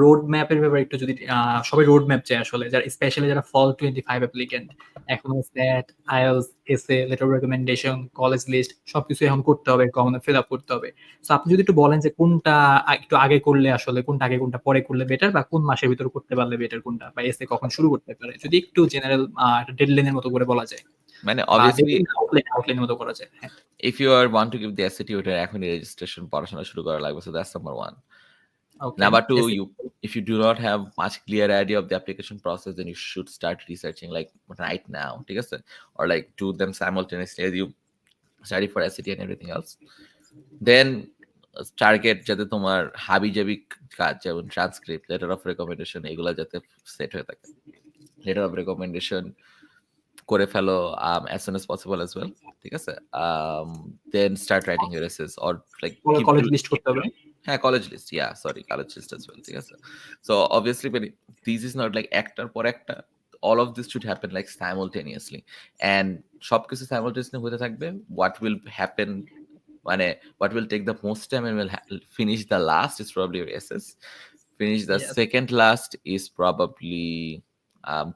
Road ম্যাপের ব্যাপারে একটু যদি সবাই রোড ম্যাপ চায় আসলে, যারা স্পেশালি যারা ফল 25 অ্যাপ্লিকেন্ট এখনো SAT, IELTS, SA, letter of recommendation, college list সবকিছু এখন করতে হবে, কখনো ফিল আপ করতে হবে। সো আপনি যদি একটু বলেন যে কোনটা একটু আগে করলে আসলে কোনটা আগে কোনটা পরে করলে বেটার, বা কোন মাসের ভিতরে করতে পারলে বেটার কোনটা, বা এসএ কখন শুরু করতে পারে, যদি একটু জেনারেল ডেডলাইন এর মতো করে বলা যায়, মানে বা অবভিয়াসলি আউটলাইন এর মতো করা যায়। হ্যাঁ। if you are want to give the SAT ওটা এখনই রেজিস্ট্রেশন পড়াশোনা শুরু করা লাগবে, so that's number 1. Okay. Number 2, SA if you do not have much clear idea of the application process, then you should start researching like right now, ঠিক আছে, or like do them simultaneously as you study for SAT and everything else. Then target যাতে তোমার হাবিজাবি কাজ যেমন transcript, letter of recommendation এগুলো যাতে set হয়ে থাকে। লেটার অফ রেকমেন্ডেশন করে ফেলো as soon as possible as well, ঠিক আছে। Then start writing your essays or like college list করতে হবে। হ্যাঁ college list, college list as well, ঠিক আছে। So obviously this is not like একটার পর একটা, all of this should happen like simultaneously, and সবকিছু simultaneously হতে থাকবে। What will happen, মানে what will take the most time and will finish the last is probably your essays. Finish the Yes. second last is probably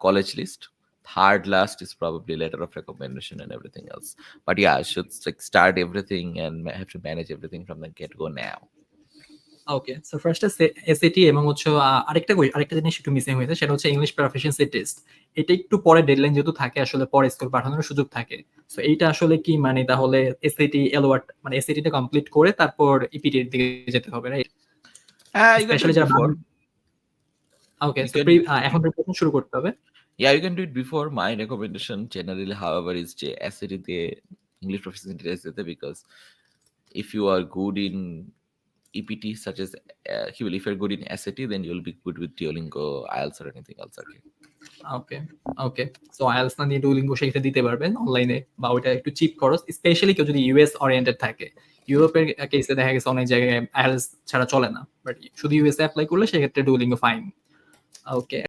college list. Third last is probably letter of recommendation and everything else. But yeah, I should like start everything and have to manage everything from the get go now. Okay. So first SAT এবং হচ্ছে আরেকটা জিনিস একটু missing হয়েছে, সেটা হচ্ছে English proficiency test. এটা একটু পরে ডেডলাইন যেহেতু থাকে আসলে, পরে স্কুল পাঠানোর সুযোগ থাকে। সো এইটা আসলে কি মানে তাহলে এসএটি এলওয়াট মানে এসএটিটা কমপ্লিট করে তারপর ইপিটি এর দিকে যেতে হবে, right? You can do specially it যারা before. Okay. You so can, এখন প্রিপারেশন শুরু করতে হবে। yeah, you can do it before. My recommendation generally, however, is যে SAT দিয়ে English proficiency test দিতে, because if you are good in EPT, such as if you're good in SAT, then you'll be good with Duolingo, IELTS, or anything else. Okay. Okay, okay. So IELTS না দিয়ে Duolingo শিখতে দিতে পারবেন অনলাইনে, বা ওইটা একটু চিপ খরচ, স্পেশালি কেউ যদি ইউএস ওরিয়েন্টেড থাকে। ইউরোপের কেসে দেখা গেছে অনেক জায়গায় আইএলটিএস ছাড়া চলে না, বাট শুধু ইউএসএ অ্যাপ্লাই করলে সেক্ষেত্রে ডুওলিঙ্গো ফাইন। ওকে।